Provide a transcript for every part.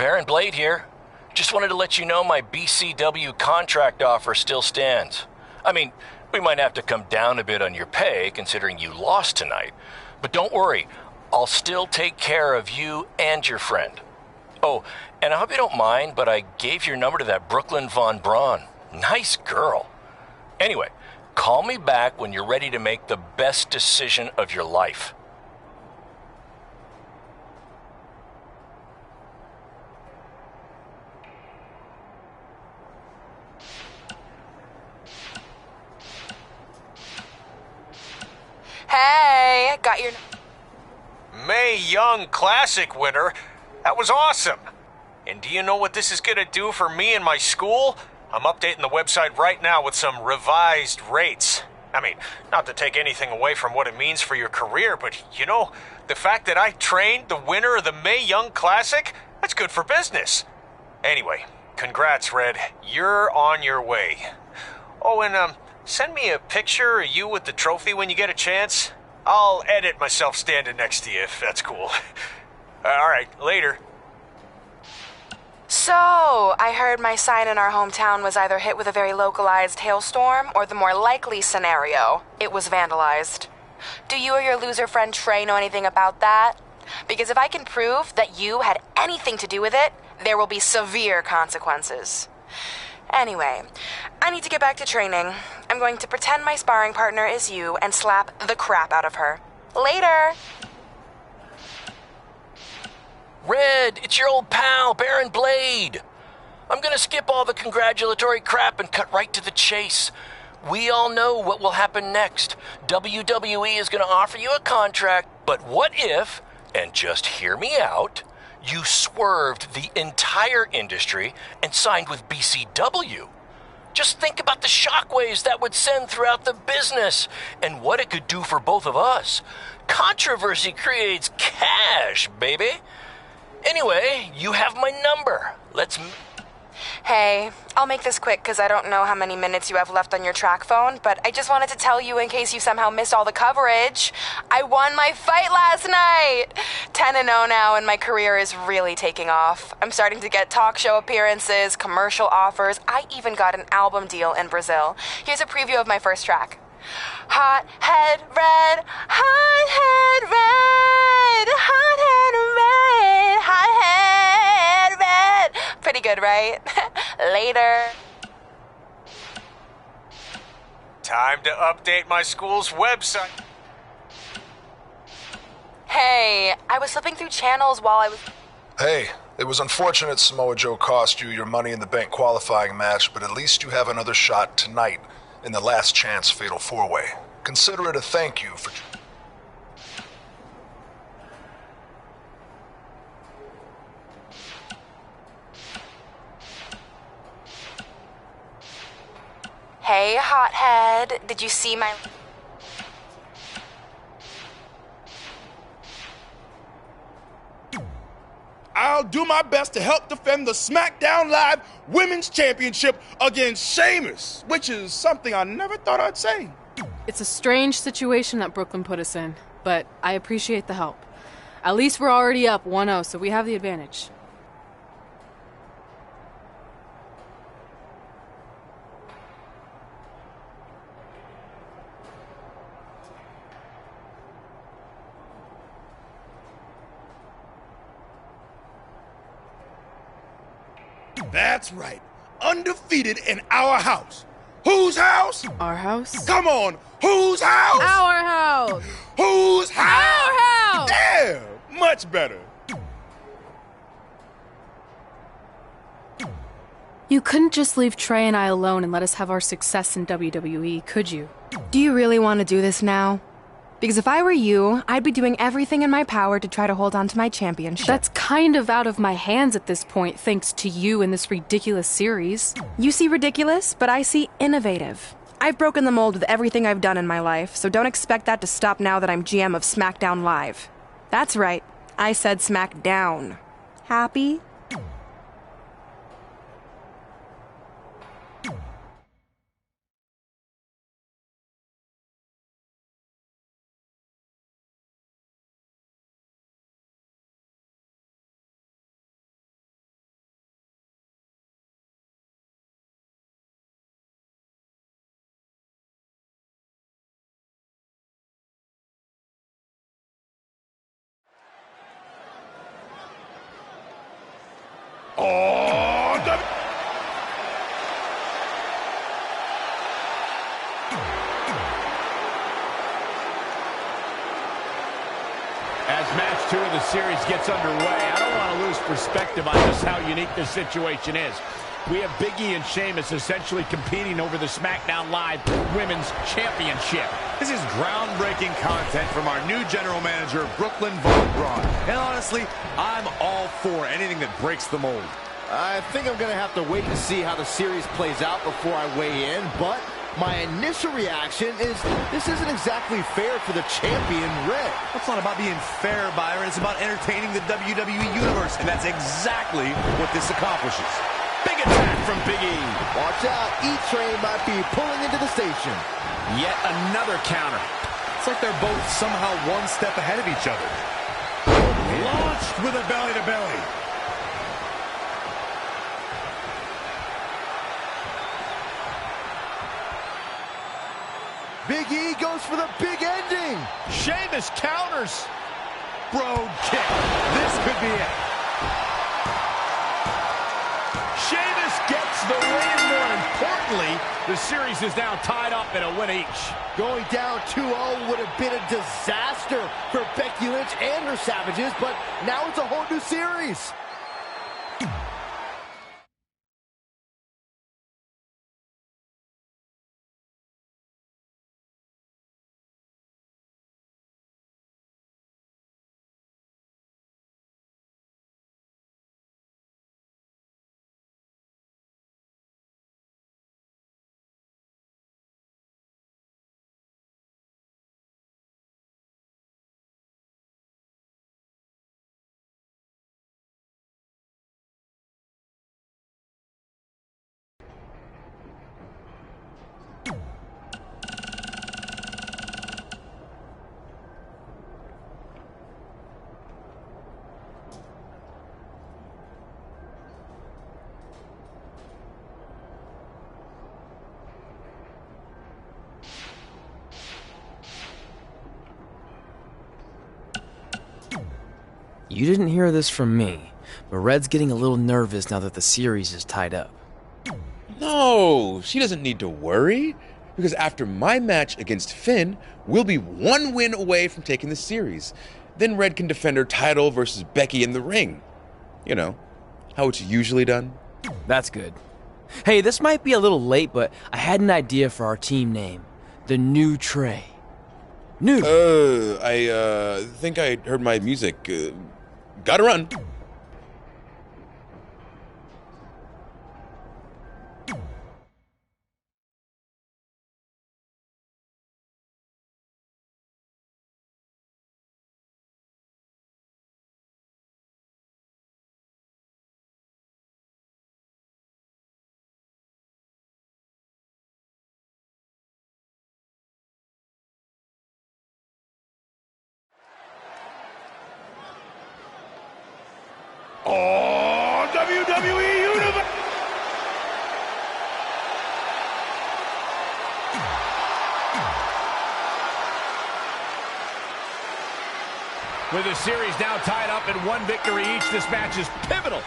Baron Blade here. Just wanted to let you know my BCW contract offer still stands. I mean, we might have to come down a bit on your pay considering you lost tonight. But don't worry, I'll still take care of you and your friend. Oh, and I hope you don't mind, but I gave your number to that Brooklyn Von Braun. Nice girl. Anyway, call me back when you're ready to make the best decision of your life. Hey, got your... Mae Young Classic winner. That was awesome. And do you know what this is going to do for me and my school? I'm updating the website right now with some revised rates. I mean, not to take anything away from what it means for your career, but, you know, the fact that I trained the winner of the Mae Young Classic, that's good for business. Anyway, congrats, Red. You're on your way. Oh, and, send me a picture of you with the trophy when you get a chance. I'll edit myself standing next to you if that's cool. All right, later. So, I heard my sign in our hometown was either hit with a very localized hailstorm, or the more likely scenario, it was vandalized. Do you or your loser friend Trey know anything about that? Because if I can prove that you had anything to do with it, there will be severe consequences. Anyway, I need to get back to training. I'm going to pretend my sparring partner is you and slap the crap out of her. Later! Red, it's your old pal, Baron Blade. I'm gonna skip all the congratulatory crap and cut right to the chase. We all know what will happen next. WWE is gonna offer you a contract, but what if, and just hear me out, you swerved the entire industry and signed with BCW? Just think about the shockwaves that would send throughout the business and what it could do for both of us. Controversy creates cash, baby. Anyway, you have my number. Hey, I'll make this quick because I don't know how many minutes you have left on your track phone, but I just wanted to tell you in case you somehow missed all the coverage. I won my fight last night! 10-0 now, and my career is really taking off. I'm starting to get talk show appearances, commercial offers. I even got an album deal in Brazil. Here's a preview of my first track. Hot head red, hot head red, hot head red, hot head red. Pretty good, right? Later. Time to update my school's website. Hey, I was flipping through channels while I was... Hey, it was unfortunate Samoa Joe cost you your Money in the Bank qualifying match, but at least you have another shot tonight in the last chance fatal four-way. Consider it a thank you for... Hey, hothead, did you see my... I'll do my best to help defend the SmackDown Live Women's Championship against Sheamus, which is something I never thought I'd say. It's a strange situation that Brooklyn put us in, but I appreciate the help. At least we're already up 1-0, so we have the advantage. That's right. Undefeated in our house. Whose house? Our house? Come on. Whose house? Our house! Whose house? Our house! Yeah, much better. You couldn't just leave Trey and I alone and let us have our success in WWE, could you? Do you really want to do this now? Because if I were you, I'd be doing everything in my power to try to hold on to my championship. That's kind of out of my hands at this point, thanks to you and this ridiculous series. You see ridiculous, but I see innovative. I've broken the mold with everything I've done in my life, so don't expect that to stop now that I'm GM of SmackDown Live. That's right, I said SmackDown. Happy? 2 of the series gets underway, I don't want to lose perspective on just how unique this situation is. We have Big E and Sheamus essentially competing over the SmackDown Live Women's Championship. This is groundbreaking content from our new general manager, Brooklyn Von Braun. And honestly, I'm all for anything that breaks the mold. I think I'm going to have to wait to see how the series plays out before I weigh in, but my initial reaction is this isn't exactly fair for the champion, Red. It's not about being fair, Byron. It's about entertaining the WWE Universe, and that's exactly what this accomplishes. Big attack from Big E. Watch out, E-Train might be pulling into the station. Yet another counter. It's like they're both somehow one step ahead of each other. Launched with a belly-to-belly. Big E goes for the big ending. Sheamus counters. Broad kick. This could be it. Sheamus gets the win. More importantly, the series is now tied up in a win each. Going down 2-0 would have been a disaster for Becky Lynch and her Savages, but now it's a whole new series. You didn't hear this from me, but Red's getting a little nervous now that the series is tied up. No, she doesn't need to worry, because after my match against Finn, we'll be 1 win away from taking the series. Then Red can defend her title versus Becky in the ring. You know, how it's usually done. That's good. Hey, this might be a little late, but I had an idea for our team name. The New Trey. New. I think I heard my music. Gotta run. Oh, WWE Universe! With the series now tied up in 1 victory each, this match is pivotal,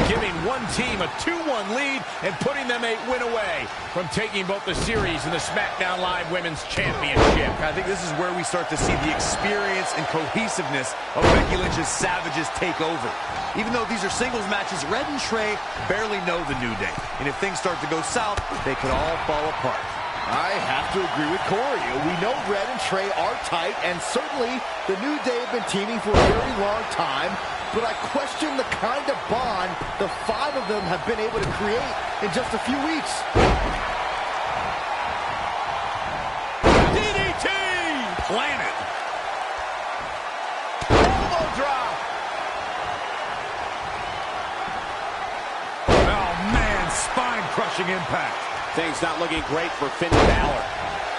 giving one team a 2-1 lead and putting them a win away from taking both the series and the SmackDown Live Women's Championship. I think this is where we start to see the experience and cohesiveness of Becky Lynch's Savages take over. Even though these are singles matches, Red and Trey barely know the New Day. And if things start to go south, they could all fall apart. I have to agree with Corey. We know Red and Trey are tight, and certainly the New Day have been teaming for a very long time, but I question the kind of bond the 5 of them have been able to create in just a few weeks. DDT! Planet. Elbow drop! Oh, man, spine-crushing impact. Things not looking great for Finn Balor.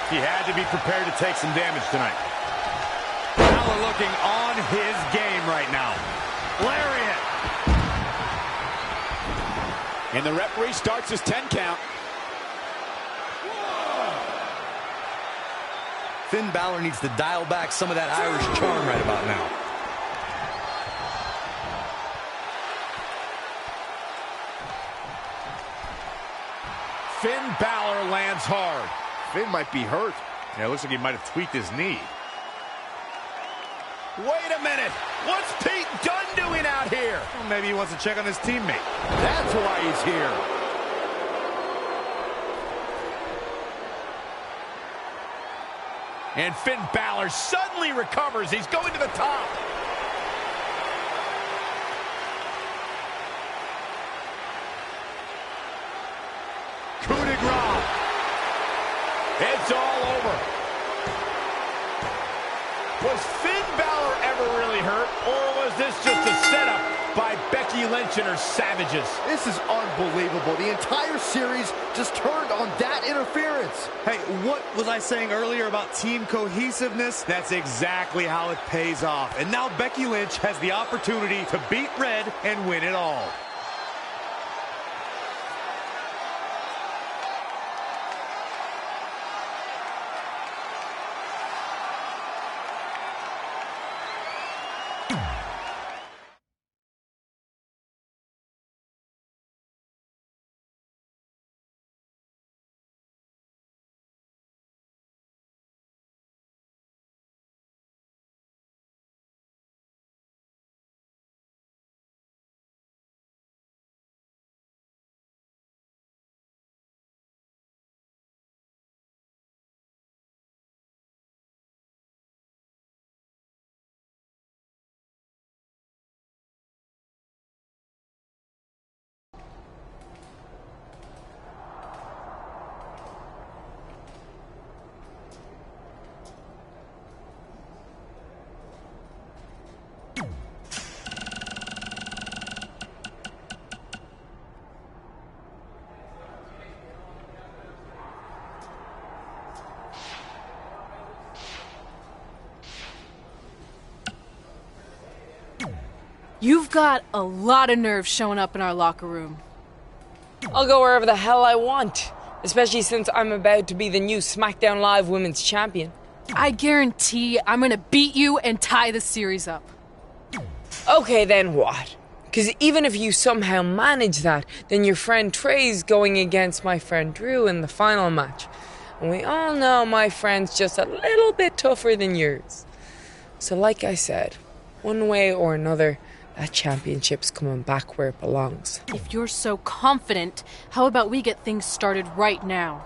He had to be prepared to take some damage tonight. Balor looking on his game right now. Lariat. And the referee starts his 10 count. Finn Balor needs to dial back some of that Irish charm right about now. Finn Balor lands hard. Finn might be hurt. Yeah, it looks like he might have tweaked his knee. Wait a minute. What's Pete Dunne doing out here? Well, maybe he wants to check on his teammate. That's why he's here. And Finn Balor suddenly recovers. He's going to the top. Coup de grace. It's all over. Was Finn Balor ever really hurt, or was this just a setup by Becky Lynch and her savages? This is unbelievable. The entire series just turned on that interference. Hey, what was I saying earlier about team cohesiveness? That's exactly how it pays off. And now Becky Lynch has the opportunity to beat Red and win it all. You've got a lot of nerve showing up in our locker room. I'll go wherever the hell I want, especially since I'm about to be the new SmackDown Live Women's Champion. I guarantee I'm gonna beat you and tie the series up. Okay, then what? Because even if you somehow manage that, then your friend Trey's going against my friend Drew in the final match. And we all know my friend's just a little bit tougher than yours. So like I said, one way or another, that championship's coming back where it belongs. If you're so confident, how about we get things started right now?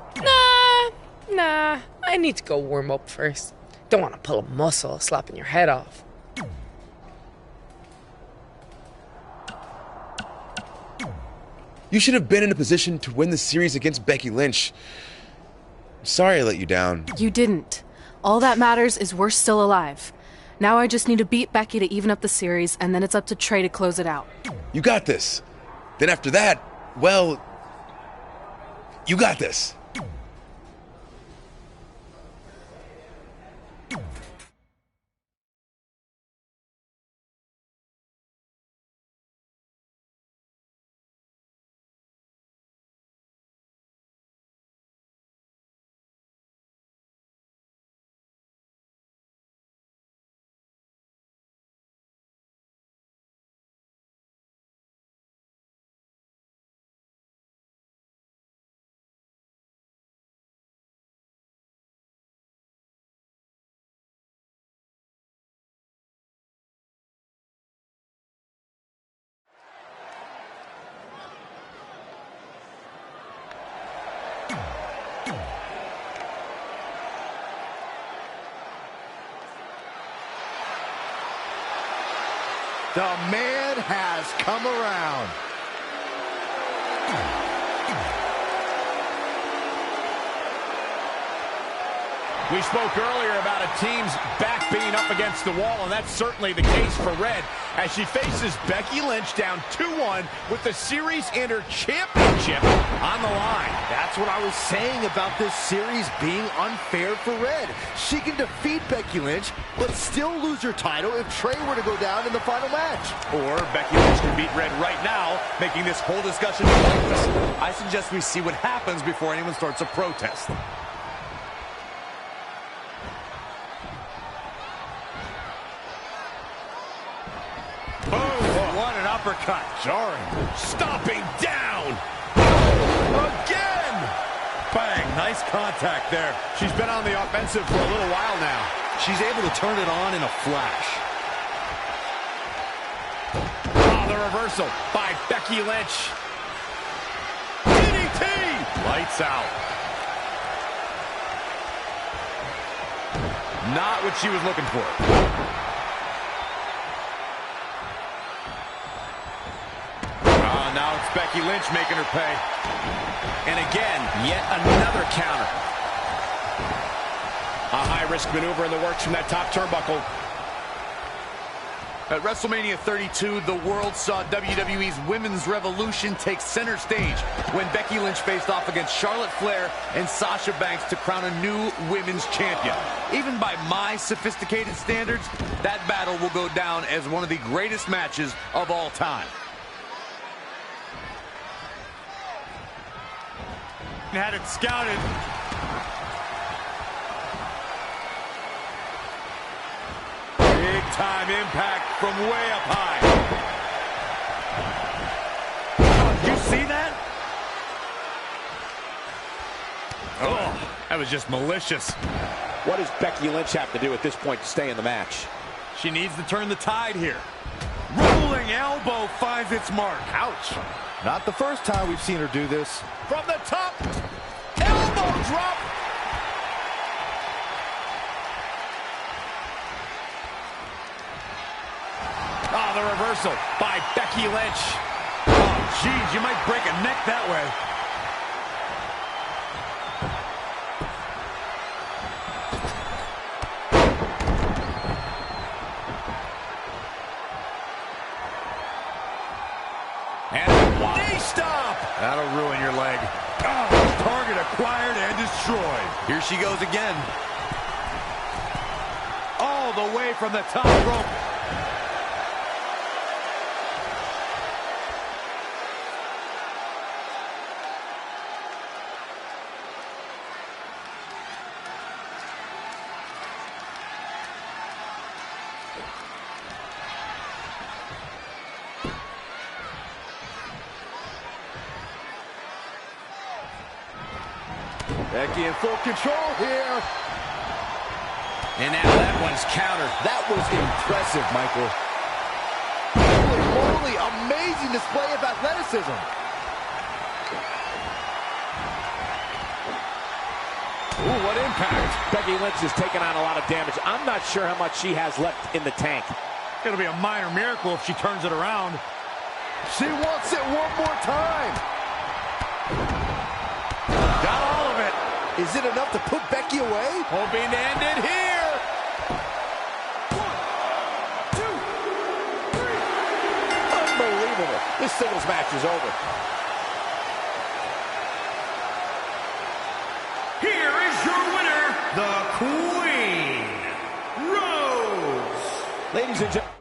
Nah, I need to go warm up first. Don't want to pull a muscle slapping your head off. You should have been in a position to win the series against Becky Lynch. I'm sorry I let you down. You didn't. All that matters is we're still alive. Now I just need to beat Becky to even up the series, and then it's up to Trey to close it out. You got this. Then after that, well, you got this. The man has come around. We spoke earlier about a team's back being up against the wall, and that's certainly the case for Red as she faces Becky Lynch down 2-1 with the series and her championship on the line. That's what I was saying about this series being unfair for Red. She can defeat Becky Lynch, but still lose her title if Trey were to go down in the final match. Or Becky Lynch can beat Red right now, making this whole discussion pointless. I suggest we see what happens before anyone starts a protest. Uppercut. Jarring. Stomping down. Again. Bang. Nice contact there. She's been on the offensive for a little while now. She's able to turn it on in a flash. the reversal by Becky Lynch. DDT! Lights out. Not what she was looking for. Now it's Becky Lynch making her pay. And again, yet another counter. A high-risk maneuver in the works from that top turnbuckle. At WrestleMania 32, the world saw WWE's Women's Revolution take center stage when Becky Lynch faced off against Charlotte Flair and Sasha Banks to crown a new women's champion. Even by my sophisticated standards, that battle will go down as one of the greatest matches of all time. Had it scouted. Big time impact from way up high. Did you see that? Oh, that was just malicious. What does Becky Lynch have to do at this point to stay in the match? She needs to turn the tide here. Rolling elbow finds its mark. Ouch. Not the first time we've seen her do this. From the top, elbow drop. Oh, the reversal by Becky Lynch. Oh, geez, you might break a neck that way. And a knee stomp. That'll ruin your leg. Oh, target acquired and destroyed. Here she goes again. All the way from the top rope. Becky in full control here. And now that one's countered. That was impressive, Michael. Holy moly, amazing display of athleticism. Ooh, what impact. Becky Lynch has taken on a lot of damage. I'm not sure how much she has left in the tank. It'll be a minor miracle if she turns it around. She wants it one more time. Got all of it. Is it enough to put Becky away? Hoping to end it here. 1, 2, 3. Unbelievable. This singles match is over. Here is your winner, the Queen, Rose. Ladies and gentlemen.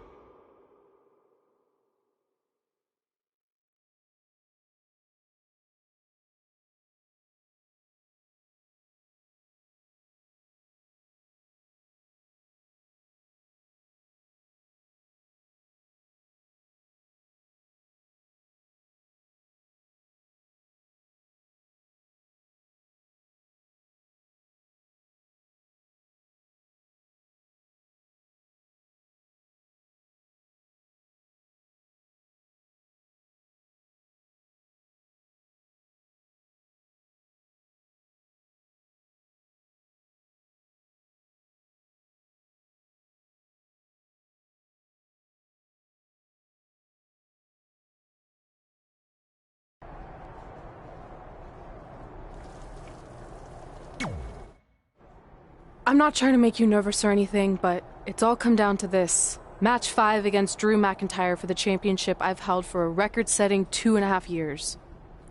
I'm not trying to make you nervous or anything, but it's all come down to this. Match 5 against Drew McIntyre for the championship I've held for a record-setting 2.5 years.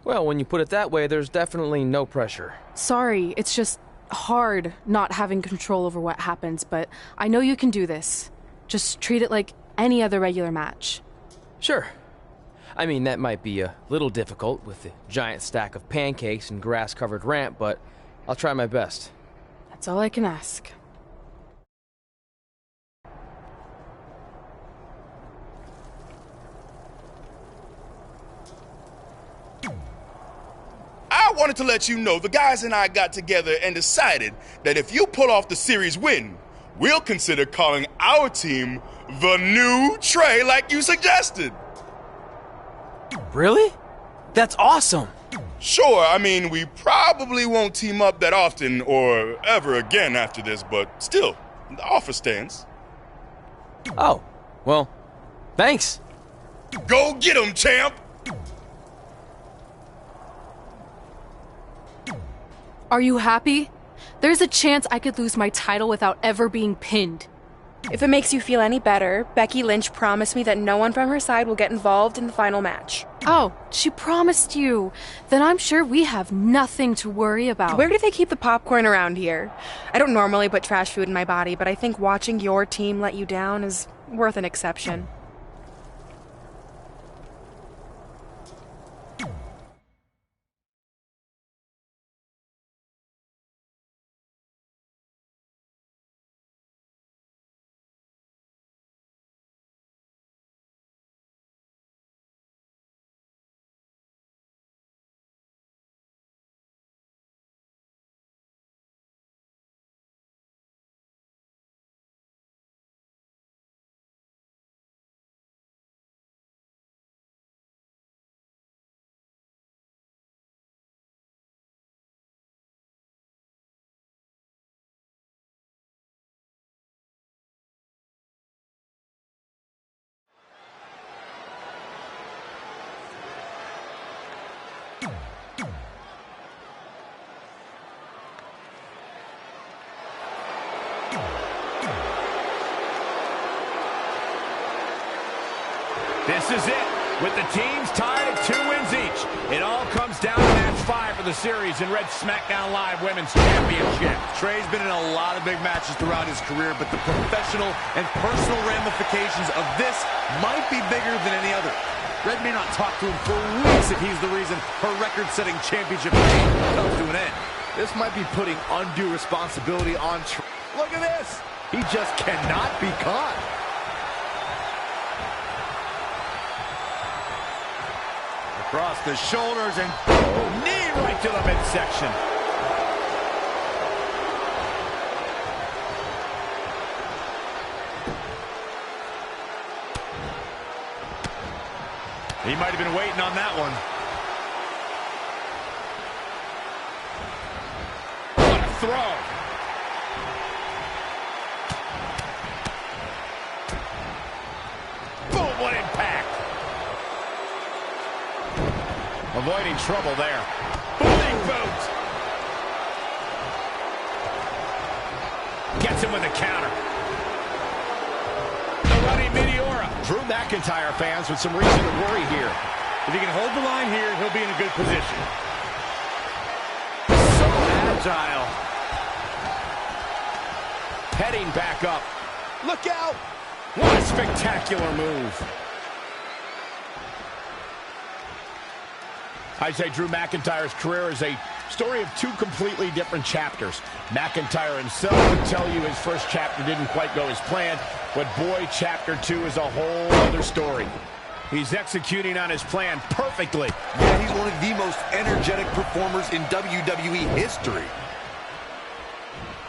Well, when you put it that way, there's definitely no pressure. Sorry, it's just hard not having control over what happens, but I know you can do this. Just treat it like any other regular match. Sure. I mean, that might be a little difficult with the giant stack of pancakes and grass-covered ramp, but I'll try my best. That's all I can ask. I wanted to let you know the guys and I got together and decided that if you pull off the series win, we'll consider calling our team the New Trey like you suggested. Really? That's awesome. Sure, I mean, we probably won't team up that often or ever again after this, but still, the offer stands. Oh, well, thanks. Go get him, champ! Are you happy? There's a chance I could lose my title without ever being pinned. If it makes you feel any better, Becky Lynch promised me that no one from her side will get involved in the final match. Oh, she promised you. Then I'm sure we have nothing to worry about. Where do they keep the popcorn around here? I don't normally put trash food in my body, but I think watching your team let you down is worth an exception. This is it, with the teams tied at 2 wins each. It all comes down to match 5 for the series in Red SmackDown Live Women's Championship. Trey's been in a lot of big matches throughout his career, but the professional and personal ramifications of this might be bigger than any other. Red may not talk to him for weeks if he's the reason her record-setting championship reign comes to an end. This might be putting undue responsibility on Trey. Look at this. He just cannot be caught. Across the shoulders and knee right to the midsection. he might have been waiting on that one. What a throw. Boom, what impact. Avoiding trouble there. Booting boot. Gets him with a counter. The running Meteora. Drew McIntyre fans with some reason to worry here. If he can hold the line here, he'll be in a good position. So agile. Heading back up. Look out! What a spectacular move. I'd say Drew McIntyre's career is a story of 2 completely different chapters. McIntyre himself would tell you his first chapter didn't quite go as planned, but boy, chapter 2 is a whole other story. He's executing on his plan perfectly. Yeah, he's one of the most energetic performers in WWE history.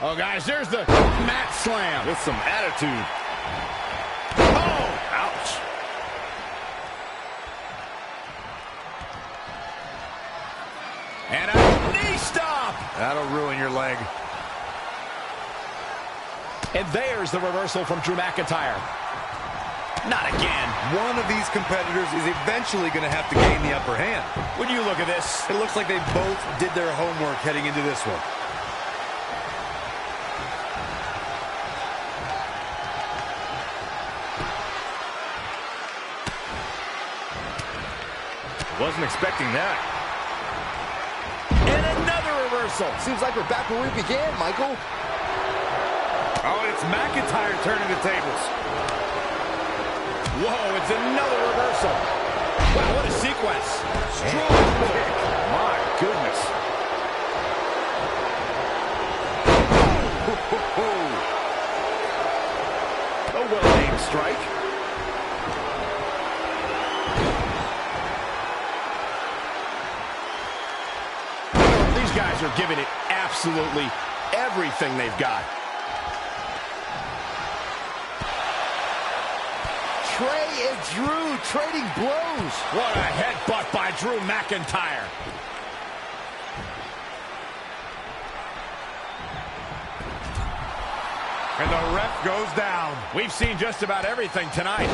Oh, guys, there's the mat slam. With some attitude. Oh, ouch. And a knee stop. That'll ruin your leg. And there's the reversal from Drew McIntyre. Not again. One of these competitors is eventually going to have to gain the upper hand. When you look at this, it looks like they both did their homework heading into this one. Wasn't expecting that. And another reversal. Seems like we're back where we began, Michael. Oh, it's McIntyre turning the tables. Whoa, it's another reversal. Wow, what a sequence. Strong kick. My goodness. A well-aimed strike. These guys are giving it absolutely everything they've got. Trey and Drew trading blows. What a headbutt by Drew McIntyre. And the ref goes down. We've seen just about everything tonight.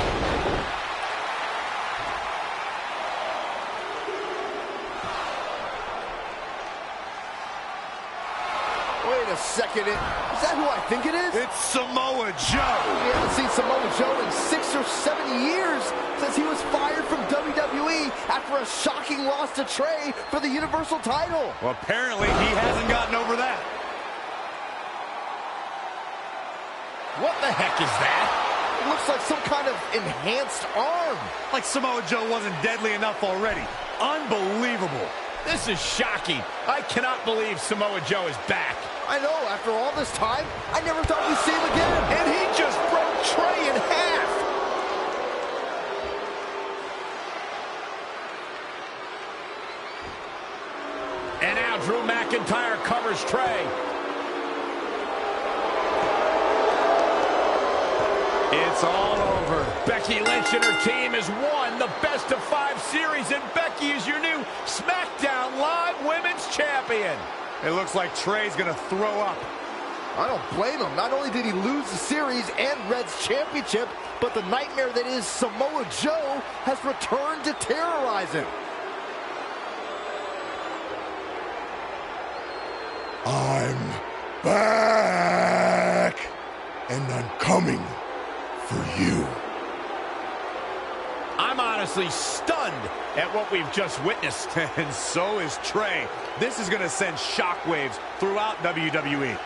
Wait a second. Is that who I think it is? It's Samoa Joe. We haven't seen Samoa Joe in 6 or 7 years since he was fired from WWE after a shocking loss to Trey for the Universal title. Well, apparently he hasn't gotten over that. What the heck is that? It looks like some kind of enhanced arm. Like Samoa Joe wasn't deadly enough already. Unbelievable. This is shocking. I cannot believe Samoa Joe is back. I know, after all this time, I never thought we'd see him again. And he just broke Trey in half. And now Drew McIntyre covers Trey. It's all over. Becky Lynch and her team has won the best-of-5 series, and Becky is your new SmackDown Live Women's Champion. It looks like Trey's gonna throw up. I don't blame him. Not only did he lose the series and Red's championship, but the nightmare that is Samoa Joe has returned to terrorize him. I'm back, and I'm coming for you. I'm honestly stunned at what we've just witnessed. And so is Trey. This is going to send shockwaves throughout WWE.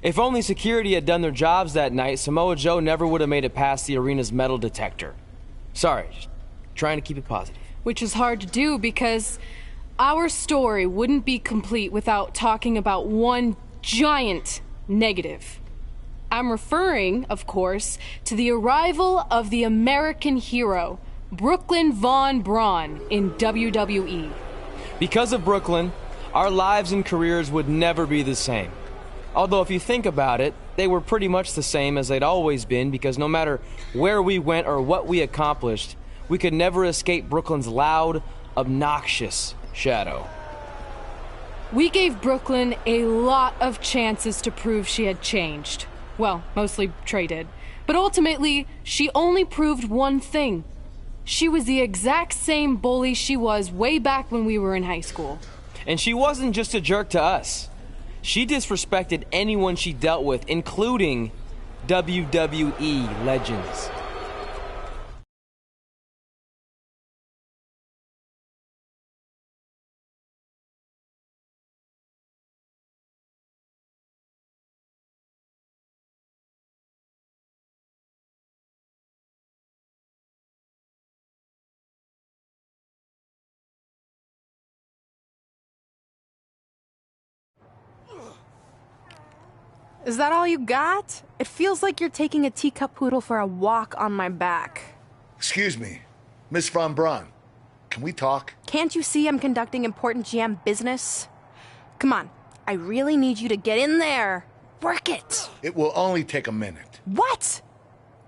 If only security had done their jobs that night, Samoa Joe never would have made it past the arena's metal detector. Sorry, just trying to keep it positive. Which is hard to do because our story wouldn't be complete without talking about one giant negative. I'm referring, of course, to the arrival of the American hero, Brooklyn Von Braun, in WWE. Because of Brooklyn, our lives and careers would never be the same. Although if you think about it, they were pretty much the same as they'd always been, because no matter where we went or what we accomplished, we could never escape Brooklyn's loud, obnoxious shadow. We gave Brooklyn a lot of chances to prove she had changed. Well, mostly Trey did. But ultimately, she only proved one thing. She was the exact same bully she was way back when we were in high school. And she wasn't just a jerk to us. She disrespected anyone she dealt with, including WWE legends. Is that all you got? It feels like you're taking a teacup poodle for a walk on my back. Excuse me, Miss Von Braun. Can we talk? Can't you see I'm conducting important GM business? Come on, I really need you to get in there. Work it. It will only take a minute. What?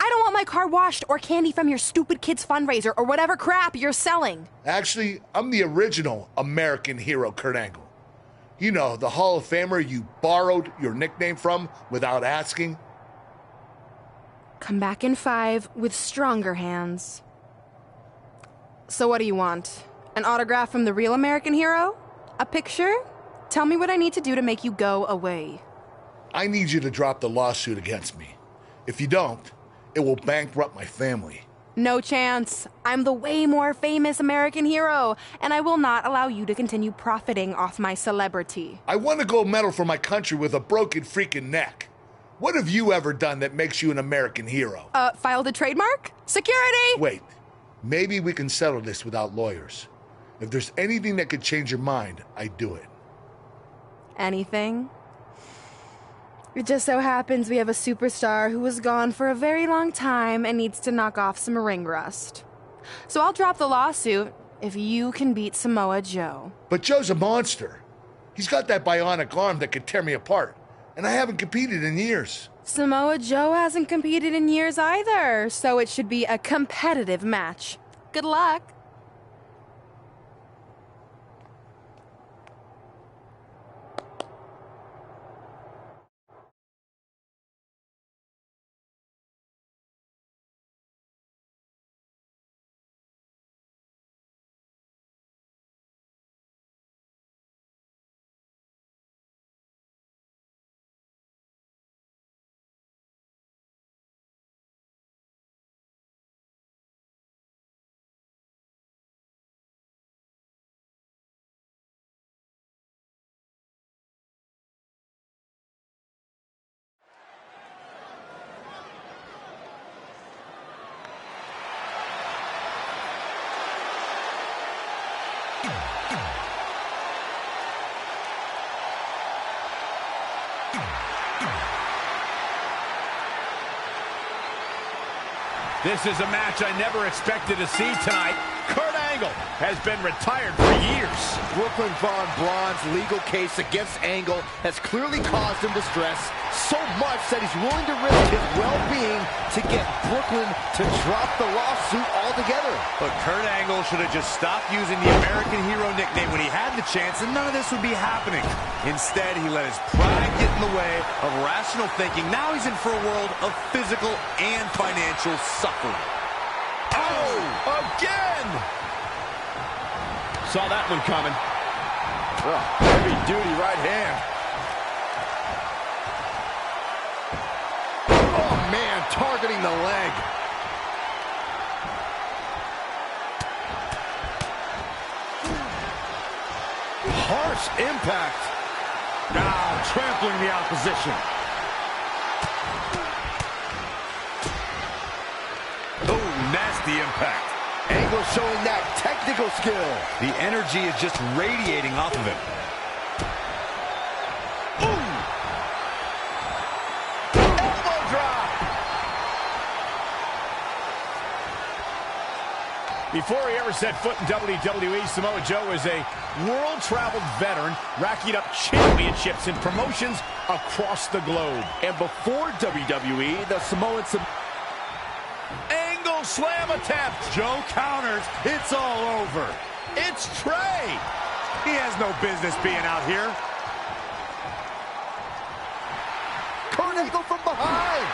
I don't want my car washed or candy from your stupid kids fundraiser or whatever crap you're selling. Actually, I'm the original American hero, Kurt Angle. You know, the Hall of Famer you borrowed your nickname from without asking. Come back in 5 with stronger hands. So what do you want? An autograph from the real American hero? A picture? Tell me what I need to do to make you go away. I need you to drop the lawsuit against me. If you don't, it will bankrupt my family. No chance. I'm the way more famous American hero, and I will not allow you to continue profiting off my celebrity. I won a gold medal for my country with a broken freaking neck. What have you ever done that makes you an American hero? Filed a trademark? Security! Wait, maybe we can settle this without lawyers. If there's anything that could change your mind, I'd do it. Anything? It just so happens we have a superstar who was gone for a very long time and needs to knock off some ring rust. So I'll drop the lawsuit if you can beat Samoa Joe. But Joe's a monster. He's got that bionic arm that could tear me apart, and I haven't competed in years. Samoa Joe hasn't competed in years either, so it should be a competitive match. Good luck. This is a match I never expected to see tonight. Kurt Angle has been retired for years. Brooklyn Von Braun's legal case against Angle has clearly caused him distress, so much that he's willing to risk his well-being to get Brooklyn to drop the lawsuit altogether. But Kurt Angle should have just stopped using the American Hero nickname when he had the chance, and none of this would be happening. Instead, he let his pride get in the way of rational thinking. Now he's in for a world of physical and financial suffering. Oh, again! Saw that one coming. Oh, heavy-duty right hand. Oh, man, targeting the leg. Harsh impact. Now trampling the opposition. Oh, nasty impact. Angle showing that technical skill. The energy is just radiating off of him. Ooh. Elbow drop. Before he ever set foot in WWE, Samoa Joe was a world-traveled veteran, racking up championships in promotions across the globe. And before WWE, the Samoan... Angle slam attempt. Joe counters. It's all over. It's Trey. He has no business being out here. Kurt Angle from behind.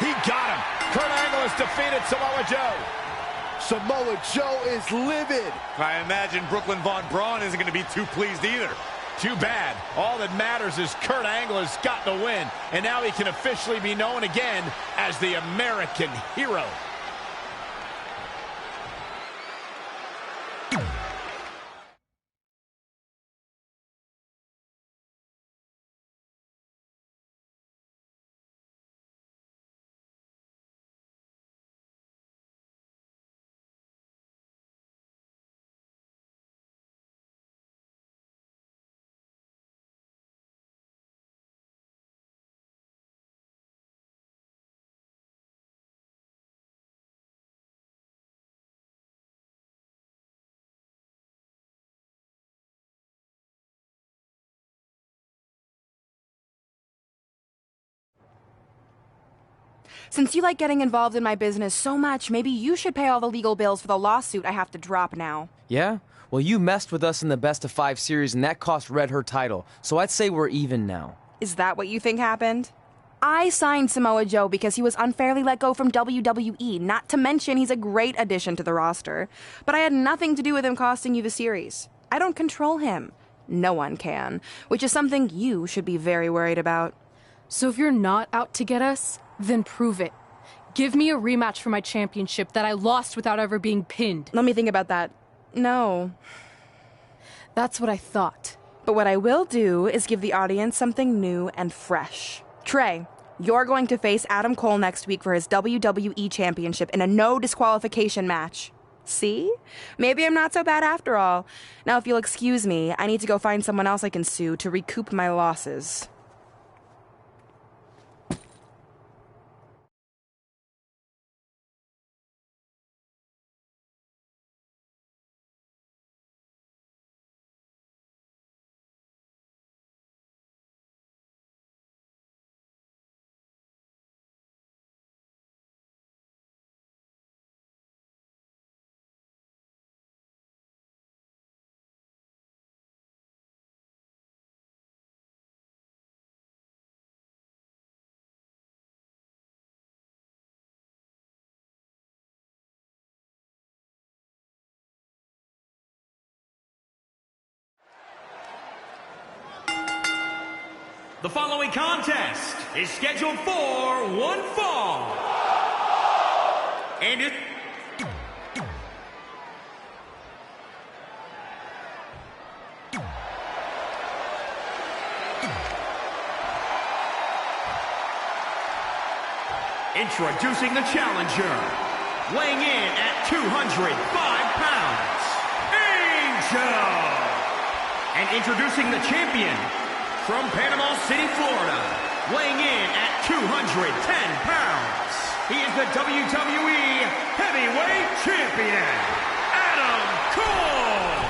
He got him. Kurt Angle has defeated Samoa Joe. Samoa Joe is livid. I imagine Brooklyn Von Braun isn't going to be too pleased either. Too bad. All that matters is Kurt Angle has gotten a win, and now he can officially be known again as the American Hero. Since you like getting involved in my business so much, maybe you should pay all the legal bills for the lawsuit I have to drop now. Yeah? Well, you messed with us in the Best of 5 series, and that cost Red her title, so I'd say we're even now. Is that what you think happened? I signed Samoa Joe because he was unfairly let go from WWE, not to mention he's a great addition to the roster. But I had nothing to do with him costing you the series. I don't control him. No one can, which is something you should be very worried about. So if you're not out to get us, then prove it. Give me a rematch for my championship that I lost without ever being pinned. Let me think about that. No. That's what I thought. But what I will do is give the audience something new and fresh. Trey, you're going to face Adam Cole next week for his WWE Championship in a no disqualification match. See? Maybe I'm not so bad after all. Now, if you'll excuse me, I need to go find someone else I can sue to recoup my losses. The following contest is scheduled for one fall. And it... Introducing the challenger, weighing in at 205 pounds, Angel. And introducing the champion, from Panama City, Florida, weighing in at 210 pounds, he is the WWE Heavyweight Champion, Adam Cole!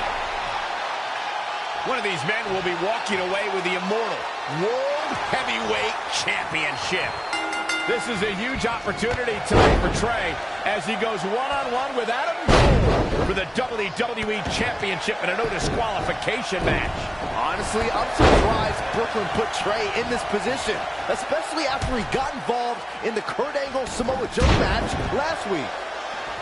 One of these men will be walking away with the immortal World Heavyweight Championship. This is a huge opportunity tonight for Trey as he goes one-on-one with Adam Cole for the WWE Championship in a no disqualification match. Honestly, I'm surprised Brooklyn put Trey in this position, especially after he got involved in the Kurt Angle-Samoa Joe match last week.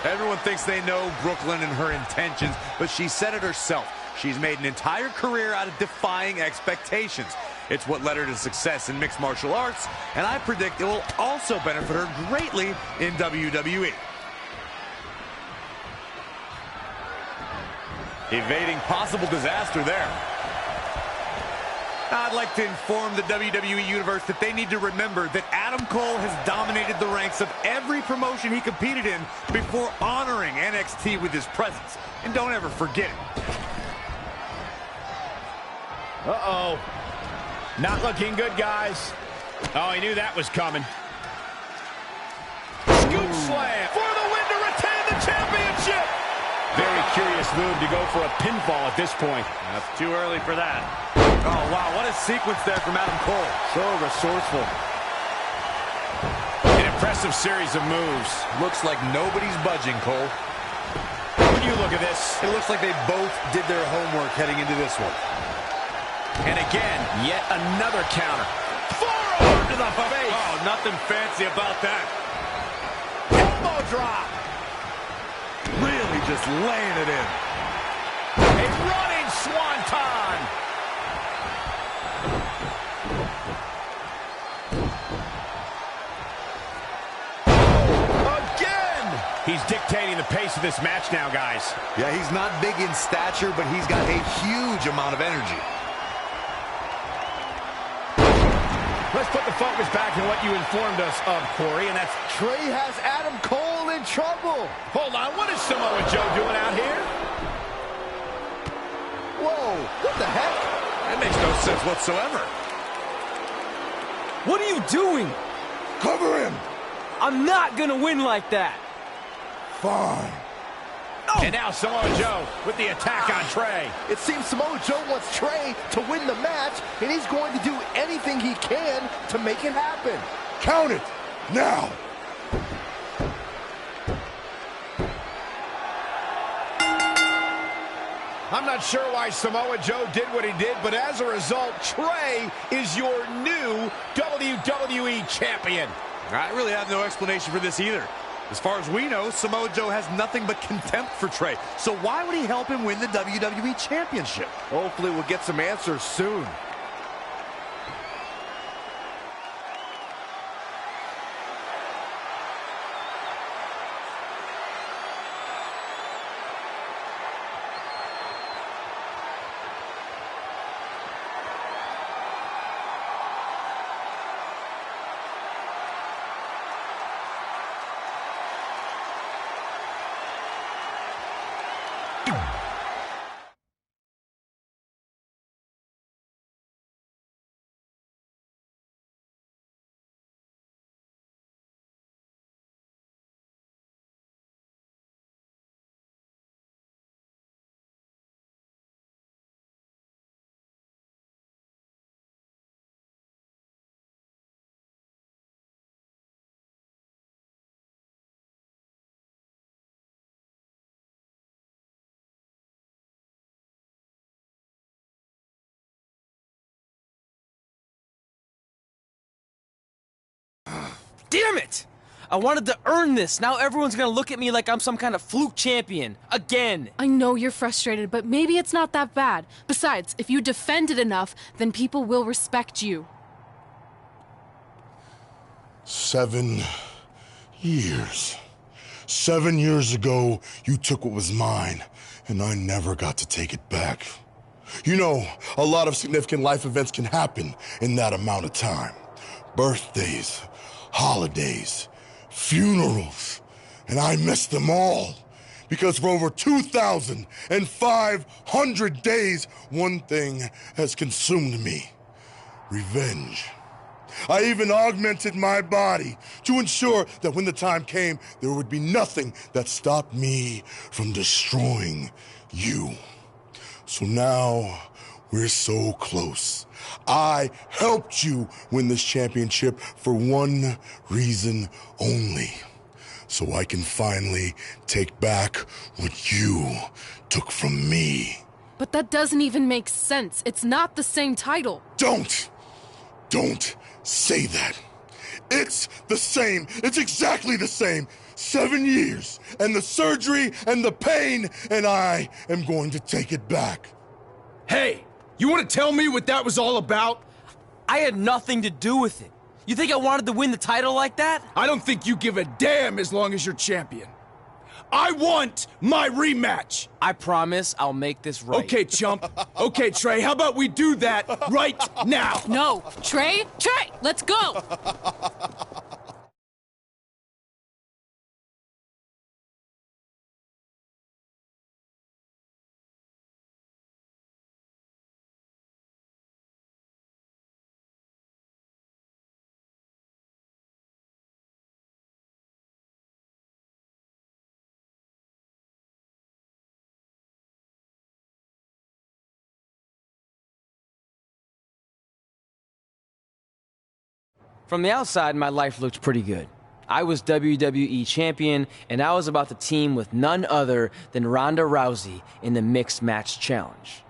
Everyone thinks they know Brooklyn and her intentions, but she said it herself. She's made an entire career out of defying expectations. It's what led her to success in mixed martial arts, and I predict it will also benefit her greatly in WWE. Evading possible disaster there. I'd like to inform the WWE Universe that they need to remember that Adam Cole has dominated the ranks of every promotion he competed in before honoring NXT with his presence. And don't ever forget it. Uh-oh. Not looking good, guys. Oh, he knew that was coming. Scoop slam for the win to retain the championship. Very curious move to go for a pinfall at this point. That's too early for that. Oh, wow, what a sequence there from Adam Cole. So resourceful. An impressive series of moves. Looks like nobody's budging, Cole. When you look at this, it looks like they both did their homework heading into this one. And again, yet another counter. Forearm to the face. Oh, nothing fancy about that. Elbow drop. Really just laying it in. A running swanton. Again. He's dictating the pace of this match now, guys. Yeah, he's not big in stature, but he's got a huge amount of energy. Let's put the focus back on what you informed us of, Corey, and that's... Trey has Adam Cole in trouble. Hold on, what is Samoa Joe doing out here? Whoa, what the heck? That makes no sense whatsoever. What are you doing? Cover him. I'm not gonna win like that. Fine. Oh. And now Samoa Joe with the attack on Trey. It seems Samoa Joe wants Trey to win the match, and he's going to do anything he can to make it happen. Count it. Now. I'm not sure why Samoa Joe did what he did, but as a result, Trey is your new WWE WWE Champion. I really have no explanation for this either. As far as we know, Samoa Joe has nothing but contempt for Trey. So why would he help him win the WWE Championship? Hopefully we'll get some answers soon. Damn it! I wanted to earn this. Now everyone's gonna look at me like I'm some kind of fluke champion. Again! I know you're frustrated, but maybe it's not that bad. Besides, if you defend it enough, then people will respect you. 7 years. 7 years ago, you took what was mine, and I never got to take it back. You know, a lot of significant life events can happen in that amount of time. Birthdays, holidays, funerals, and I missed them all. Because for over 2,500 days, one thing has consumed me: revenge. I even augmented my body to ensure that when the time came, there would be nothing that stopped me from destroying you. So now, we're so close. I helped you win this championship for one reason only. So I can finally take back what you took from me. But that doesn't even make sense. It's not the same title. Don't say that. It's the same. It's exactly the same. 7 years, and the surgery, and the pain, and I am going to take it back. Hey, you want to tell me what that was all about? I had nothing to do with it. You think I wanted to win the title like that? I don't think you give a damn as long as you're champion. I want my rematch. I promise I'll make this right. Okay, chump. Okay, Trey, how about we do that right now? No, Trey, let's go. From the outside, my life looked pretty good. I was WWE Champion, and I was about to team with none other than Ronda Rousey in the Mixed Match Challenge.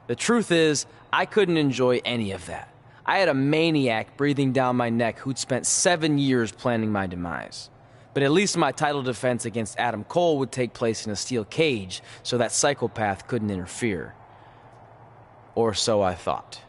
The truth is, I couldn't enjoy any of that. I had a maniac breathing down my neck who'd spent 7 years planning my demise. But at least my title defense against Adam Cole would take place in a steel cage, so that psychopath couldn't interfere. Or so I thought.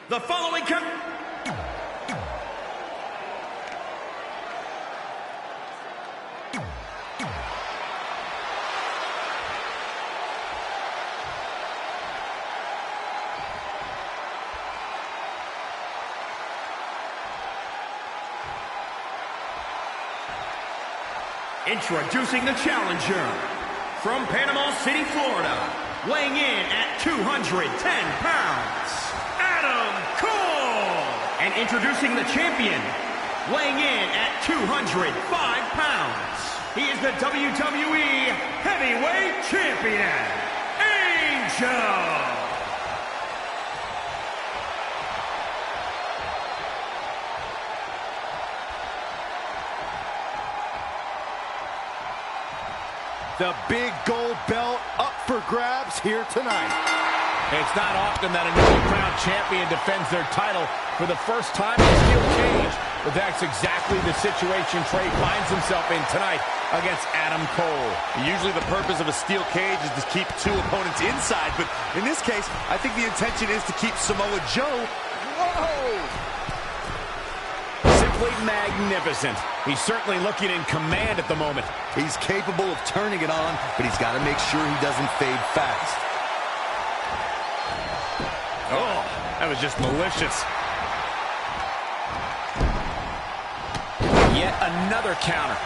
The following Introducing the challenger from Panama City, Florida, weighing in at 210 pounds, Adam Cole. And introducing the champion, weighing in at 205 pounds, he is the WWE Heavyweight Champion, Angel. The big gold belt up for grabs here tonight. It's not often that a newly crowned champion defends their title for the first time in a steel cage, but that's exactly the situation Trey finds himself in tonight against Adam Cole. Usually the purpose of a steel cage is to keep two opponents inside, but in this case, I think the intention is to keep Samoa Joe. Whoa! Simply magnificent. He's certainly looking in command at the moment. He's capable of turning it on, but he's got to make sure he doesn't fade fast. Oh, that was just malicious. Yet another counter.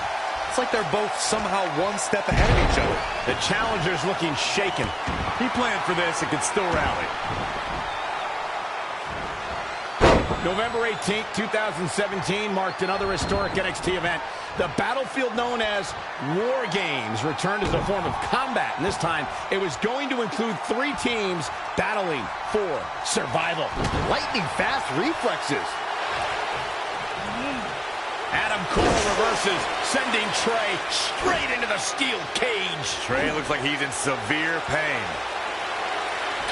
It's like they're both somehow one step ahead of each other. The challenger's looking shaken. He planned for this and can still rally. November 18th, 2017 marked another historic NXT event. The battlefield known as War Games returned as a form of combat, and this time it was going to include 3 teams battling for survival. Lightning fast reflexes. Adam Cole reverses, sending Trey straight into the steel cage. Trey looks like he's in severe pain.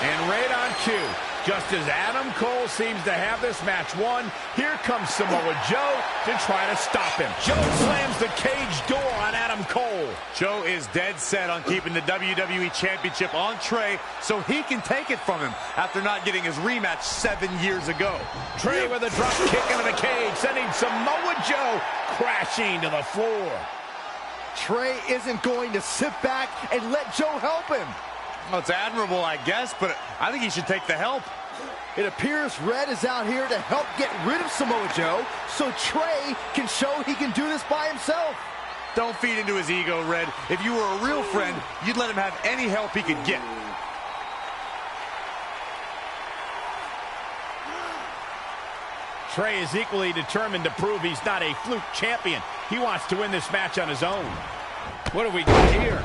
And right on cue, just as Adam Cole seems to have this match won, here comes Samoa Joe to try to stop him. Joe slams the cage door on Adam Cole. Joe is dead set on keeping the WWE Championship on Trey so he can take it from him after not getting his rematch 7 years ago. Trey with a drop kick into the cage, sending Samoa Joe crashing to the floor. Trey isn't going to sit back and let Joe help him. Well, it's admirable, I guess, but I think he should take the help. It appears Red is out here to help get rid of Samoa Joe so Trey can show he can do this by himself. Don't feed into his ego, Red. If you were a real friend, you'd let him have any help he could get. Trey is equally determined to prove he's not a fluke champion. He wants to win this match on his own. What do we got here?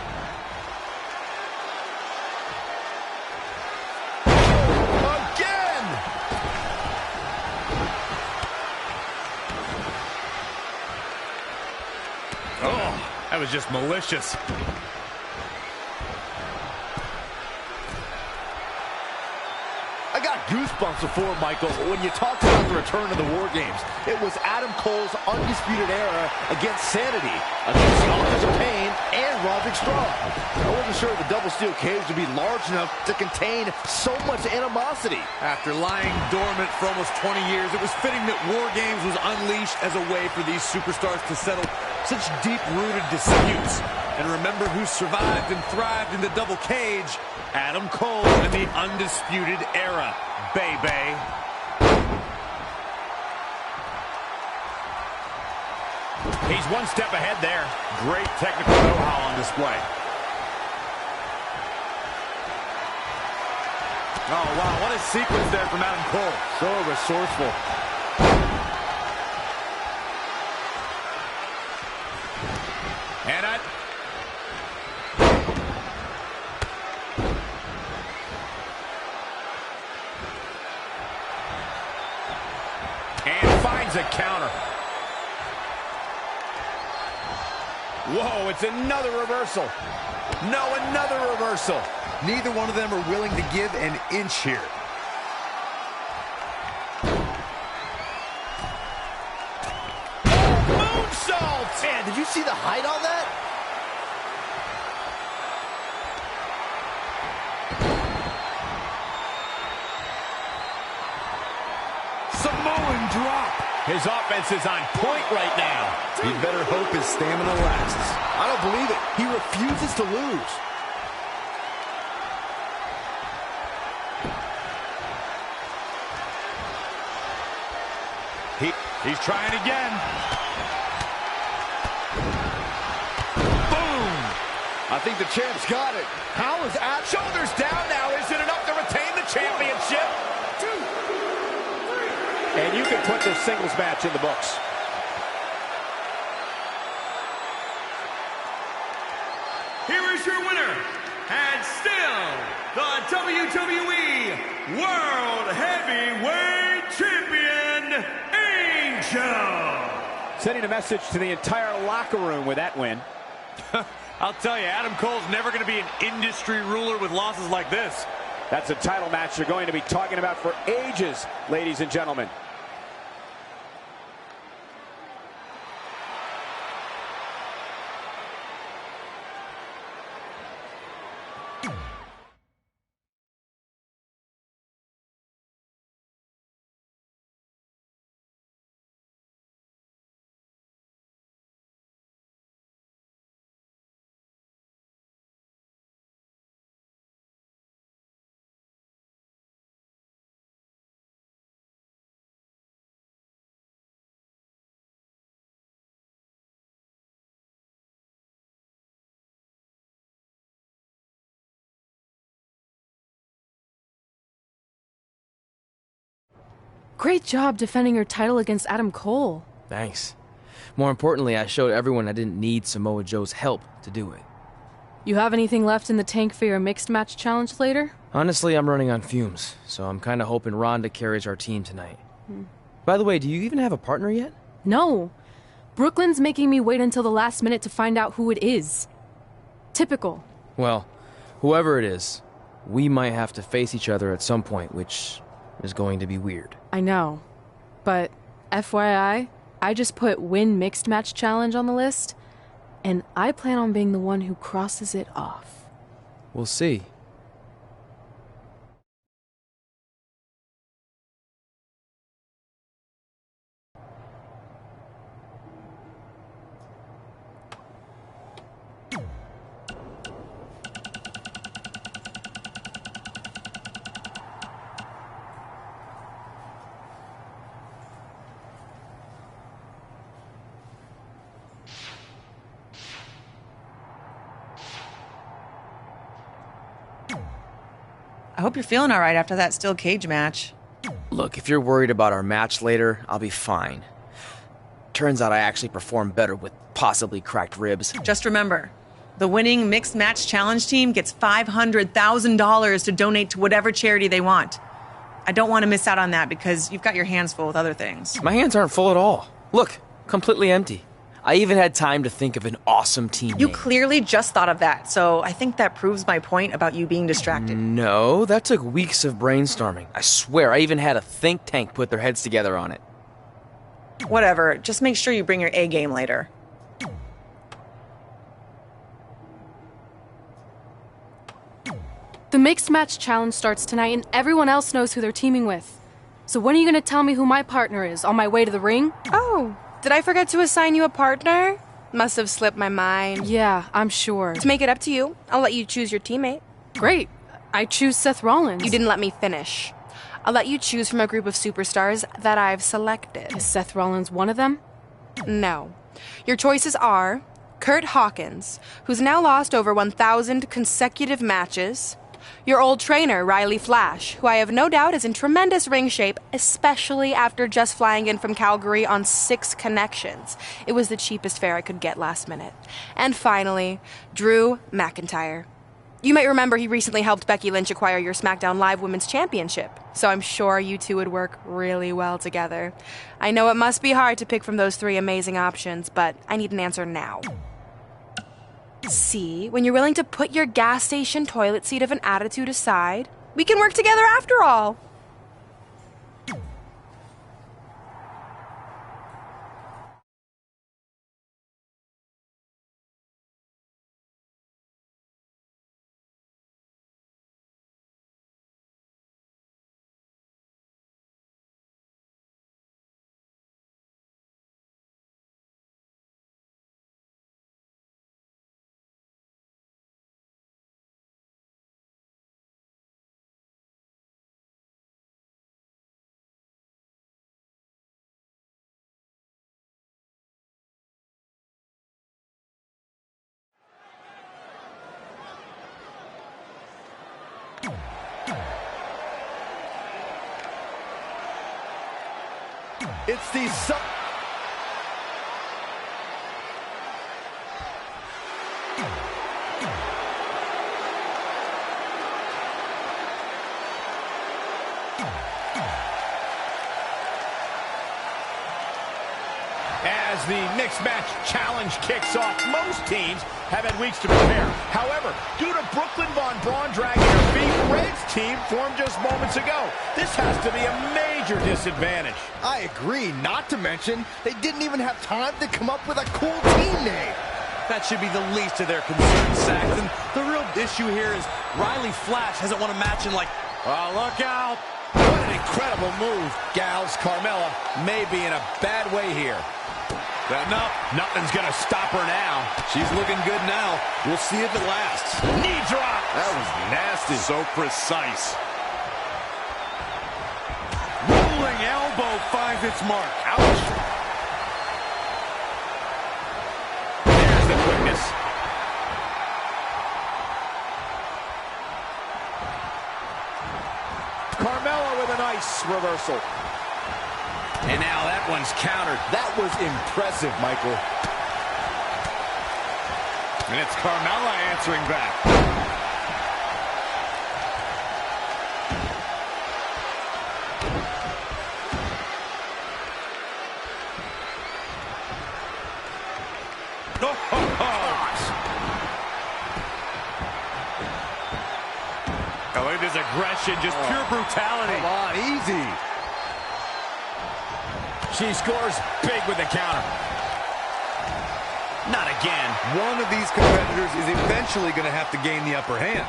That was just malicious. I got goosebumps before, Michael, when you talked about the return of the War Games. It was Adam Cole's undisputed era against Sanity, against the Authors of Pain, and Roderick Strong. I wasn't sure the double steel cage would be large enough to contain so much animosity. After lying dormant for almost 20 years, it was fitting that War Games was unleashed as a way for these superstars to settle such deep-rooted disputes. And remember who survived and thrived in the double cage? Adam Cole in the Undisputed Era, baby. He's one step ahead there. Great technical know-how on display. Oh, wow, what a sequence there from Adam Cole. So resourceful. And finds a counter. Whoa, it's another reversal. No, another reversal. Neither one of them are willing to give an inch here. Moonsault! Man, did you see the height on that? Samoan drop. His offense is on point right now. You better hope his stamina lasts. I don't believe it. He refuses to lose. He's trying again. I think the champ's got it. How is Adam? Shoulders down now. Is it enough to retain the championship? 1, 2, 3. And you can put this singles match in the books. Here is your winner, and still the WWE World Heavyweight Champion, Angel. Sending a message to the entire locker room with that win. I'll tell you, Adam Cole's never going to be an industry ruler with losses like this. That's a title match you're going to be talking about for ages, ladies and gentlemen. Great job defending your title against Adam Cole. Thanks. More importantly, I showed everyone I didn't need Samoa Joe's help to do it. You have anything left in the tank for your mixed match challenge later? Honestly, I'm running on fumes, so I'm kind of hoping Rhonda carries our team tonight. By the way, do you even have a partner yet? No. Brooklyn's making me wait until the last minute to find out who it is. Typical. Well, whoever it is, we might have to face each other at some point, which is going to be weird. I know. But FYI, I just put win mixed match challenge on the list, and I plan on being the one who crosses it off. We'll see. I hope you're feeling all right after that steel cage match. Look, if you're worried about our match later, I'll be fine. Turns out I actually performed better with possibly cracked ribs. Just remember, the winning mixed match challenge team gets $500,000 to donate to whatever charity they want. I don't want to miss out on that because you've got your hands full with other things. My hands aren't full at all. Look, completely empty. I even had time to think of an awesome team You name. clearly just thought of that, so I think that proves my point about you being distracted. No, that took weeks of brainstorming. I swear, I even had a think tank put their heads together on it. Whatever, just make sure you bring your A game later. The mixed match challenge starts tonight, and everyone else knows who they're teaming with. So when are you going to tell me who my partner is on my way to the ring? Oh, did I forget to assign you a partner? Must have slipped my mind. Yeah, I'm sure. To make it up to you, I'll let you choose your teammate. Great. I choose Seth Rollins. You didn't let me finish. I'll let you choose from a group of superstars that I've selected. Is Seth Rollins one of them? No. Your choices are Kurt Hawkins, who's now lost over 1,000 consecutive matches. Your old trainer, Riley Flash, who I have no doubt is in tremendous ring shape, especially after just flying in from Calgary on 6 connections. It was the cheapest fare I could get last minute. And finally, Drew McIntyre. You might remember he recently helped Becky Lynch acquire your SmackDown Live Women's Championship, so I'm sure you two would work really well together. I know it must be hard to pick from those 3 amazing options, but I need an answer now. See, when you're willing to put your gas station toilet seat of an attitude aside, we can work together after all. It's the... As the mixed match challenge kicks off, most teams have had weeks to prepare. However, due to Brooklyn Von Braun dragging her feet, Red's team formed just moments ago. This has to be a major disadvantage. I agree, not to mention, they didn't even have time to come up with a cool team name. That should be the least of their concerns, Saxton. The real issue here is Riley Flash hasn't won a match in like... Oh, look out. What an incredible move, gals. Carmella may be in a bad way here. Nothing's going to stop her now. She's looking good now. We'll see if it lasts. Knee drop. That was nasty. So precise. Rolling elbow finds its mark. Ouch. There's the quickness. Carmella with a nice reversal. And now that one's countered. That was impressive, Michael. And it's Carmella answering back. Oh, look at this aggression, just pure brutality. Come on, easy. She scores big with the counter. Not again. One of these competitors is eventually going to have to gain the upper hand.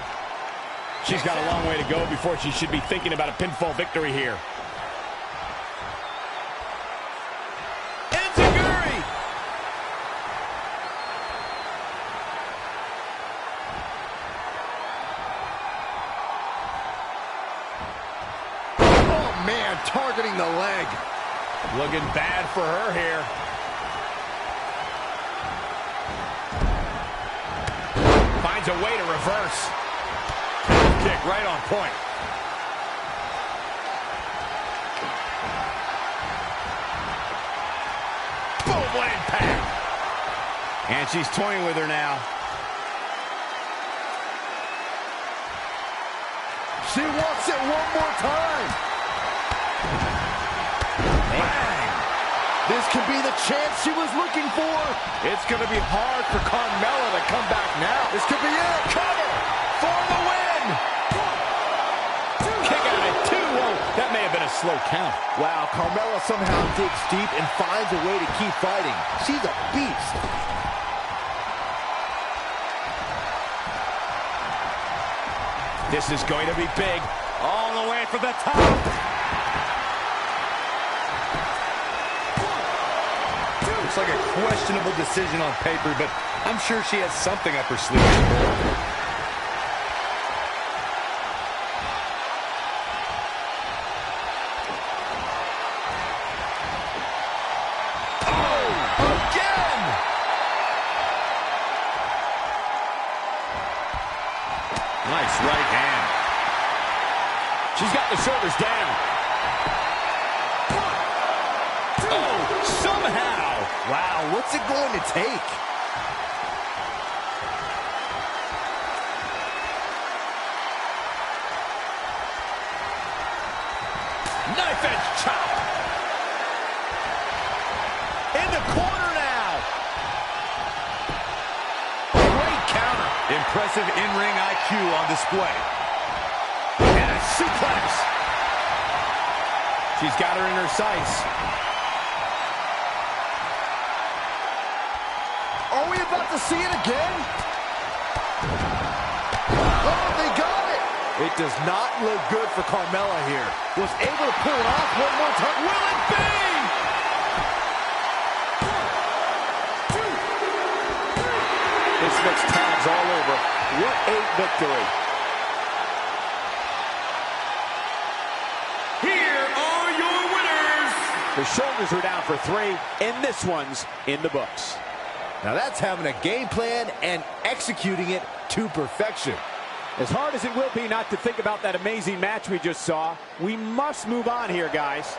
She's got a long way to go before she should be thinking about a pinfall victory here. Enziguri! Oh, man, targeting the leg. Looking bad for her here. Finds a way to reverse. Kick right on point. Boom, what impact. And she's toying with her now. She wants it one more time. Bang. This could be the chance she was looking for. It's going to be hard for Carmella to come back now. This could be it. Cover for the win. Kick out at 2. Whoa, that may have been a slow count. Wow, Carmella somehow digs deep and finds a way to keep fighting. She's a beast. This is going to be big. All the way for the top. Looks like a questionable decision on paper, but I'm sure she has something up her sleeve. Oh, again! Nice right hand. She's got the shoulders down. Oh, somehow. Wow, what's it going to take? Knife edge chop. In the corner now. Great counter. Impressive in-ring IQ on display. And a suplex. She's got her in her sights. Are we about to see it again? Oh, they got it! It does not look good for Carmella here. Was able to pull it off one more time. Will it be? 1, 2, 3. This makes tags all over. What a victory. Here are your winners. The shoulders are down for 3, and this one's in the books. Now that's having a game plan and executing it to perfection. As hard as it will be not to think about that amazing match we just saw, we must move on here, guys.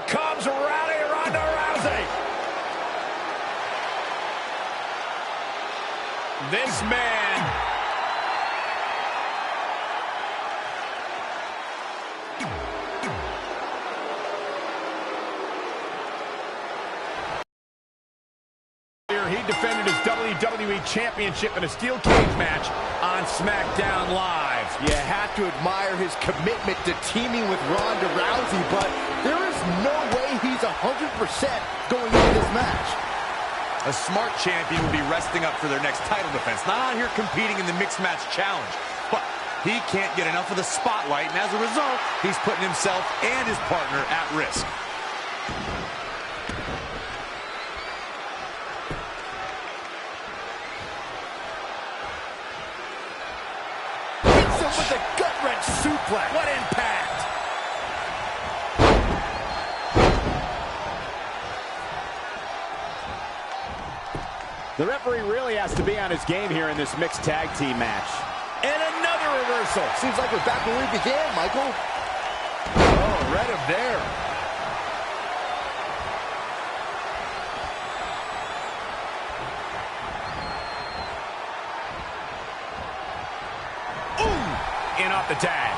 Here comes Rowdy Ronda Rousey. This man... He defended his WWE Championship in a steel cage match on SmackDown Live. You have to admire his commitment to teaming with Ronda Rousey, but there is no way he's 100% going into this match. A smart champion will be resting up for their next title defense, not out here competing in the mixed match challenge. But he can't get enough of the spotlight, and as a result, he's putting himself and his partner at risk. With a gut-wrench suplex. What impact! The referee really has to be on his game here in this mixed tag team match. And another reversal. Seems like we're back where we began, Michael. Oh, read him there. In off the tag.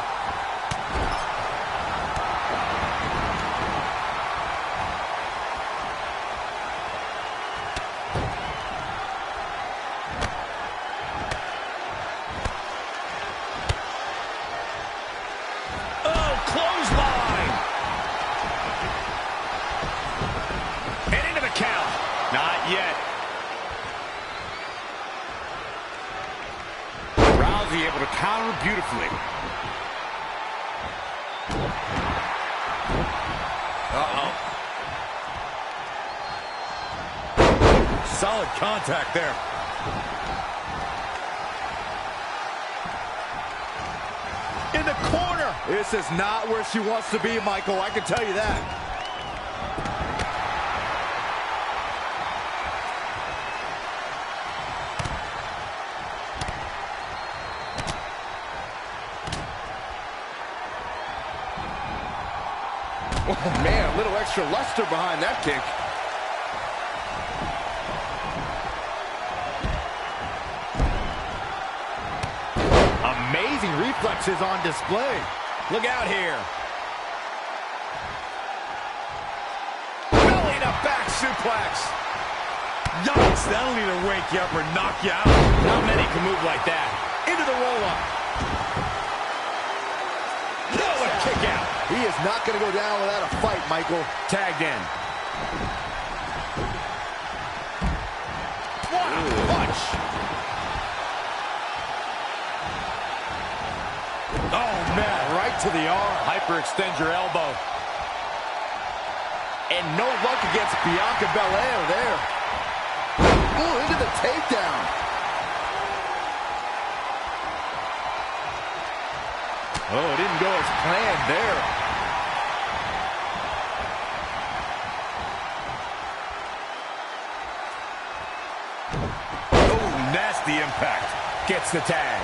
Oh, clothesline. And into the count. Not yet. Rousey able to counter beautifully. Uh-oh. Solid contact there. In the corner. This is not where she wants to be, Michael. I can tell you that. Oh, man, a little extra luster behind that kick. Amazing reflexes on display. Look out here. Belly to back suplex. Yikes, that'll either wake you up or knock you out. Not many can move like that. Into the roll-up. Oh, a kick out. He is not going to go down without a fight, Michael. Tagged in. What a punch. Oh, man, right to the arm. Hyperextend your elbow. And no luck against Bianca Belair there. Ooh, into the takedown. Oh, it didn't go as planned there. The impact. Gets the tag.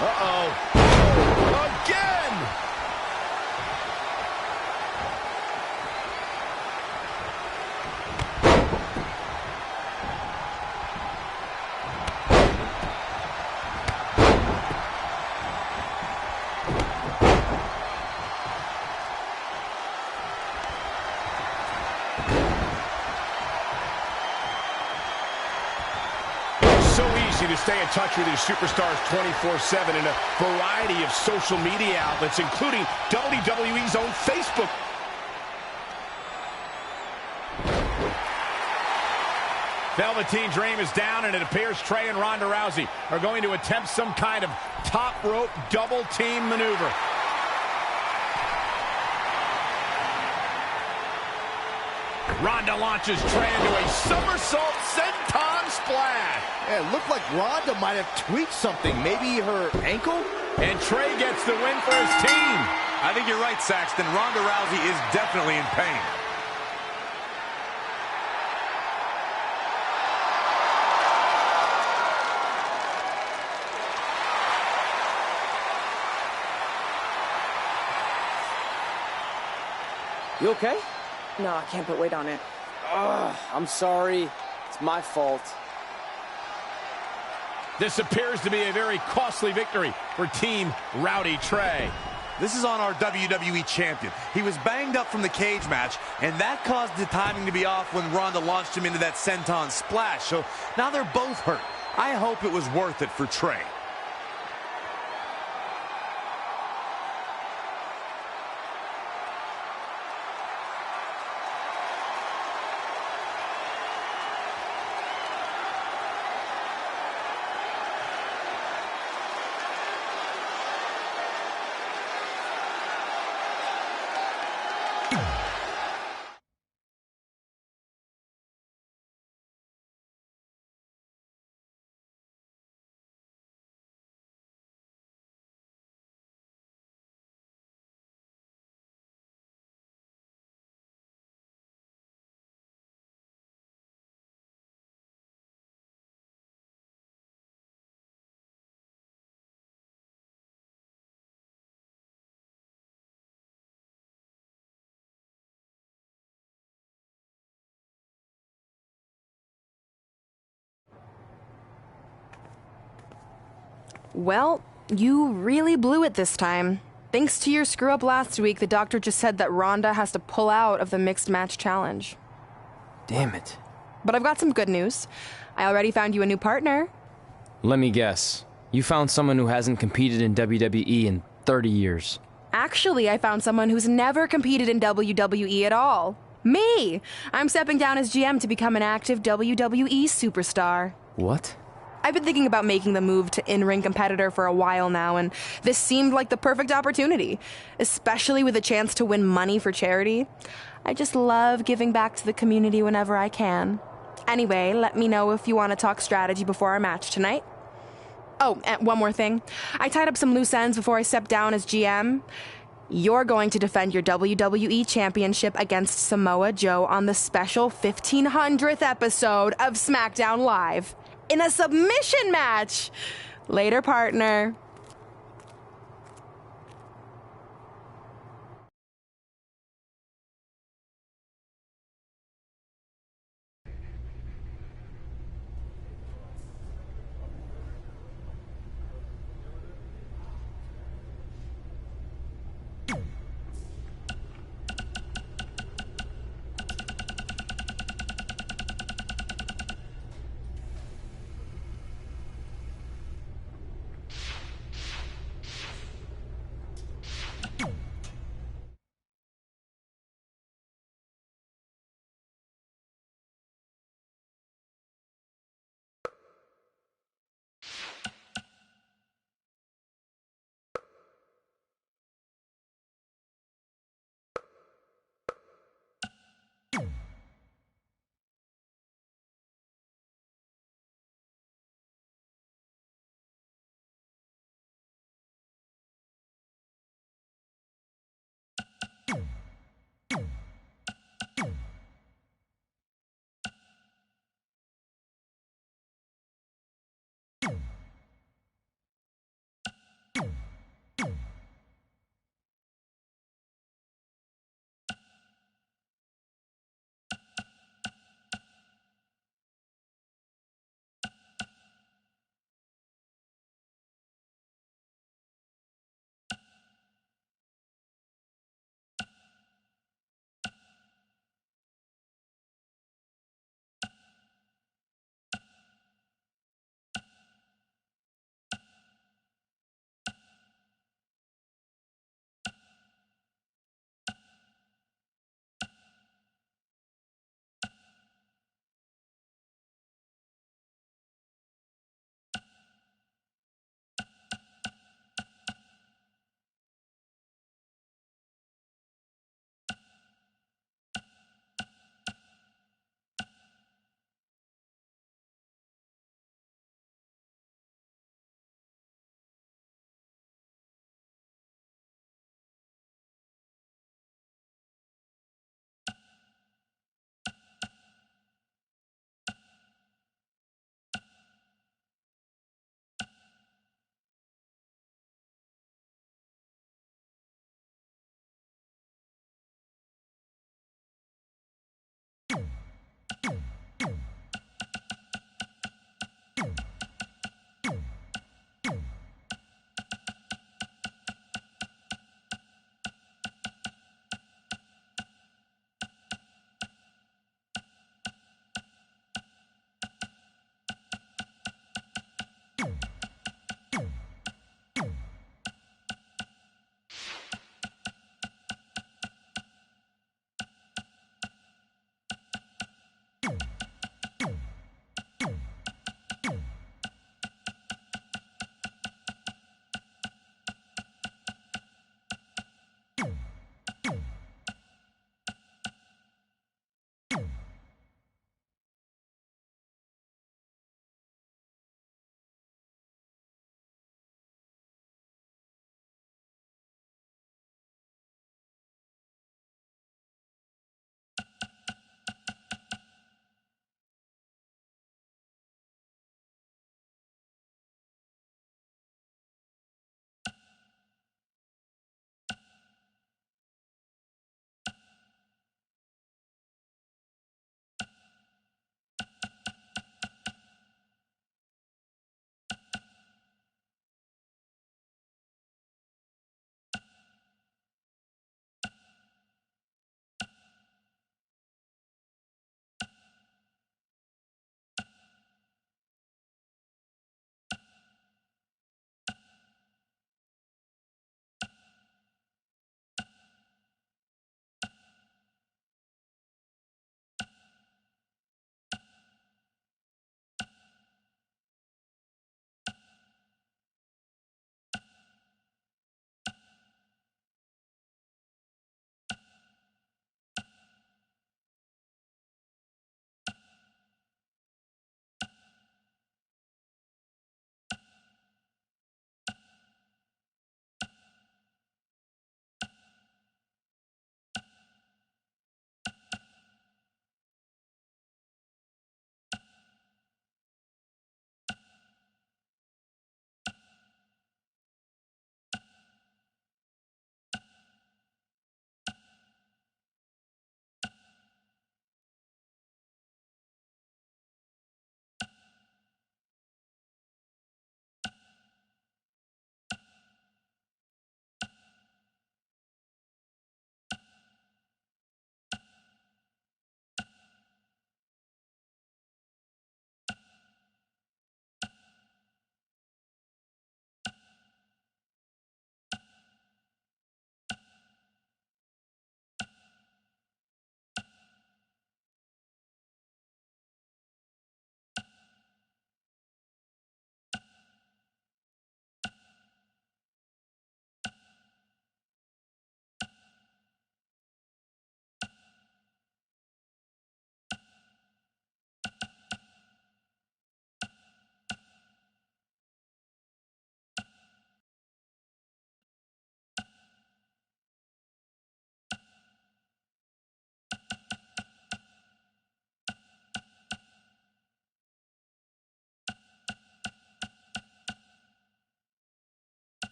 Uh-oh. Again! To stay in touch with his superstars 24/7 in a variety of social media outlets, including WWE's own Facebook. Velveteen Dream is down, and it appears Trey and Ronda Rousey are going to attempt some kind of top rope double team maneuver. Ronda launches Trey into a somersault senton splash. Yeah, it looked like Ronda might have tweaked something. Maybe her ankle? And Trey gets the win for his team. I think you're right, Saxton. Ronda Rousey is definitely in pain. You okay? No, I can't put weight on it. Ugh, I'm sorry. It's my fault. This appears to be a very costly victory for Team Rowdy Trey. This is on our WWE champion. He was banged up from the cage match, and that caused the timing to be off when Ronda launched him into that senton splash. So now they're both hurt. I hope it was worth it for Trey. Well, you really blew it this time. Thanks to your screw-up last week, the doctor just said that Ronda has to pull out of the mixed match challenge. Damn it. But I've got some good news. I already found you a new partner. Let me guess. You found someone who hasn't competed in WWE in 30 years. Actually, I found someone who's never competed in WWE at all. Me! I'm stepping down as GM to become an active WWE superstar. What? I've been thinking about making the move to in-ring competitor for a while now, and this seemed like the perfect opportunity, especially with a chance to win money for charity. I just love giving back to the community whenever I can. Anyway, let me know if you want to talk strategy before our match tonight. Oh, and one more thing. I tied up some loose ends before I stepped down as GM. You're going to defend your WWE Championship against Samoa Joe on the special 1500th episode of SmackDown Live in a submission match. Later, partner.